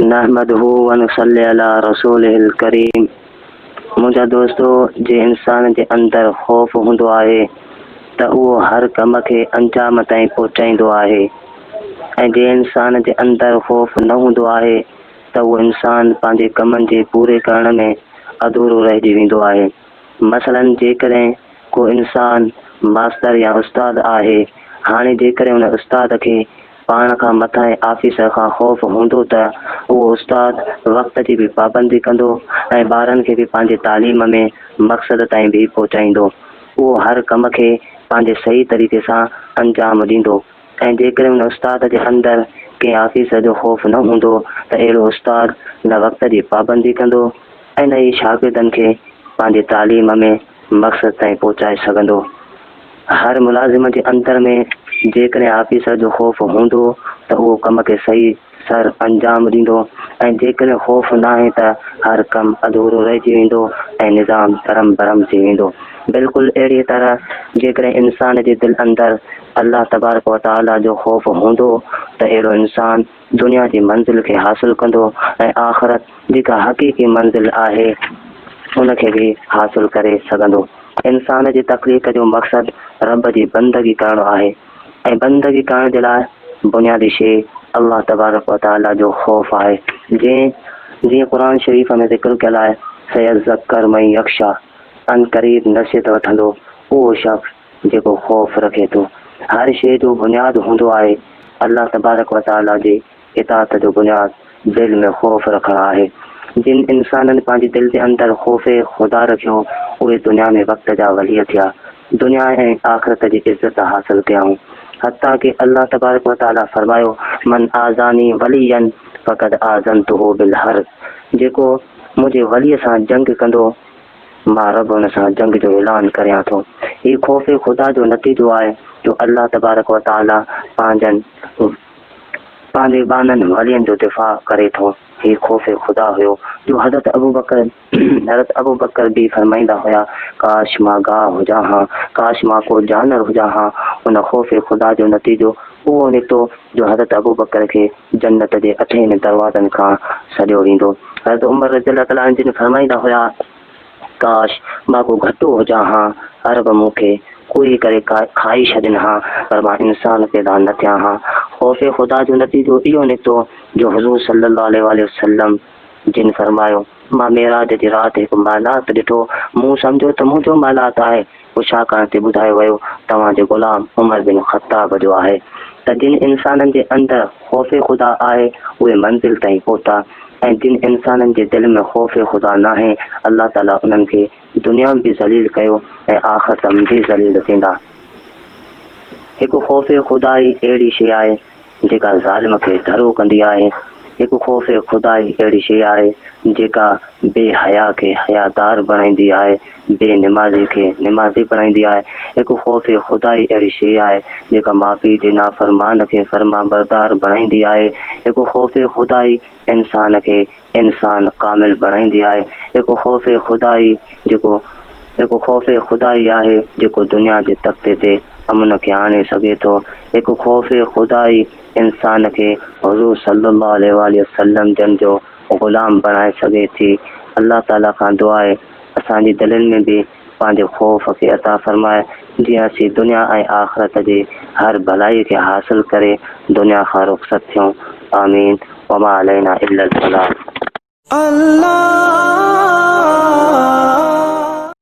नहमदहु व नसल्ली अला रसूलिल करीम। मुंहिंजा दोस्तो, जे इंसान जे अंदरि ख़ौफ़ हूंदो आहे त उहो हर कम खे अंजाम ताईं पहुचाईंदो आहे, ऐं जे इंसान जे अंदरि ख़ौफ़ न हूंदो आहे त उहो इंसान पंहिंजे कमनि जे पूरे करण में अधूरो रहिजी वेंदो आहे। मसलन, जेकॾहिं को इंसान मास्तर या उस्ताद आहे, हाणे जेकॾहिं उन उस्ताद खे पाण खां मथां ऑफिसर खां ख़ौफ़ हूंदो त उहो उस्ताद वक़्त जी बि पाबंदी कंदो ऐं ॿारनि खे बि पंहिंजे तालीम में मक़सद ताईं बि पहुचाईंदो। उहो हर कम खे पंहिंजे सही तरीक़े सां अंजाम ॾींदो। ऐं जेकॾहिं उन उस्ताद जे अंदरि कंहिं ऑफिसर जो ख़ौफ़ न हूंदो त अहिड़ो उस्ताद न वक़्त जी पाबंदी कंदो ऐं न ई शागिर्दनि खे पंहिंजे तालीम में मक़सद ताईं पहुचाए सघंदो। हर मुलाज़िम जे अंदर में जेकॾहिं ऑफिसर जो ख़ौफ़ हूंदो त उहो कम खे सही सर अंजाम ॾींदो, ऐं जेकॾहिं ख़ौफ़ न आहे त हर कमु अधूरो रहिजी वेंदो ऐं निज़ाम धरम भरम थी वेंदो। बिल्कुलु अहिड़ी तरह जेकॾहिं इंसान जे दिलि अंदरि अल्लाह तबारक व तआला जो ख़ौफ़ हूंदो त अहिड़ो इंसान दुनिया जी मंज़िल खे हासिलु कंदो ऐं आख़िरत जेका हक़ीक़ी मंज़िल आहे उनखे बि हासिलु करे सघंदो। इंसान जी तख़लीक़ जो मक़सदु रब जी बंदगी करणु आहे, ऐं बंदगी करण जे लाइ बुनियादी शइ अल्लाह तबारक व तआला जो ख़ौफ़ आहे। जीअं क़ुर शरीफ़ में ज़िक्र कयल आहे, सयज़्ज़कर मन यख़्शा, अन क़रीब नसीहत वठंदो उहो शख़्स जेको ख़ौफ़ रखे थो। हर शइ जो बुनियादु हूंदो आहे अल्लाह तबारक व तआला जी इताअत जो बुनियादु दिलि में ख़ौफ़ रखणु आहे। जिन इंसाननि पंहिंजे दिलि जे अंदरि ख़ौफ़े ख़ुदा रखियो, उहे दुनिया में वक़्त जा वली थिया, दुनिया ऐं आख़िरत जी इज़त हासिलु कयऊं। हत्ता कि अल्लाह तबारक व तआला फरमायो, मन आज़ानी वलियन फ़क़द आज़नतुहु बिल हर्ब, जेको मुंहिंजे वलीअ सां जंग कंदो मां रब हुन सां जंग जो ऐलान करियां थो। हीउ ख़ौफ़े ख़ुदा जो नतीजो आहे जो अल्लाह तबारक व तआला पंहिंजे बाननि वलियनि जो दिफ़ा करे थो। हीउ ख़ौफ़े ख़ुदा हुयो जो हज़रत अबू बकर बि फरमाईंदा हुया, काश मां गाह हुजां हा, काश मां को जानवर हुजां हा। उन ख़ौफ़े ख़ुदा जो नतीजो उहो निकितो जो हज़रत अबू बकर खे जन्नत जे 8 दरवाज़नि खां सॼो वेंदो। हज़रत उमर रज़ियल्लाहु तआला जिन फरमाईंदा हुया, काश मां को घटो हुजां हा, अरब मूंखे कोई करे खाई छॾनि हा, पर मां इंसान पैदा न थियां हा। ख़ौफ़े ख़ुदा जो नतीजो इहो निकितो जो हुज़ूर सल्लल्लाहु अलैहि वसल्लम जिन फरमायो, मां मेराज जी राति हिकु मालात ॾिठो, मूं सम्झो त मुंहिंजो मालात आहे। पोइ छाकाणि ते ॿुधायो वियो तव्हांजो ग़ुलाम उमर बिन खत्ताब जो आहे। त जिन इंसाननि जे अंदरि ख़ौफ़े ख़ुदा आहे उहे मंज़िल ताईं पहुता, ऐं जिन इंसाननि जे दिलि में ख़ौफ़े ख़ुदा न आहे अल्लाह ताला उन्हनि खे दुनिया में बि ज़लील कयो ऐं आख़िरत में बि ज़लील थींदा। हिकु ख़ौफ़े ख़ुदा ई अहिड़ी शइ आहे जेका ज़ालिम खे धरो कंदी आहे। हिकु ख़ौफ़े ख़ुदा ई अहिड़ी शइ आहे जेका बेहया खे हयादार बणाईंदी आहे, बेनिमाज़ी खे निमाज़ी बणाईंदी आहे। हिकु ख़ौफ़े ख़ुदा ई अहिड़ी शइ आहे जेका माउ पीउ जे नाफ़रमान खे फ़रमाबरदार बणाईंदी आहे। हिकु ख़ौफ़े ख़ुदा ई इंसान खे इंसान कामिल बणाईंदी आहे। हिकु ख़ौफ़े ख़ुदा ई आहे जेको दुनिया जे तख़्ते ते अमन खे आणे सघे थो। हिकु ख़ौफ़े ख़ुदा ई इंसान खे हुज़ूर सल्लल्लाहु अलैहि वसल्लम जन जो ग़ुलाम बणाए सघे थी। अल्लाह ताला खां दुआ आहे असांजी दिलनि में बि पंहिंजे ख़ौफ़ खे अता फ़रमाए, जीअं असीं दुनिया ऐं आख़िरत जे हर भलाई खे हासिलु करे दुनिया खां रुख़सत थियूं। आमीन। वमा अलैना इल्लल बलाग।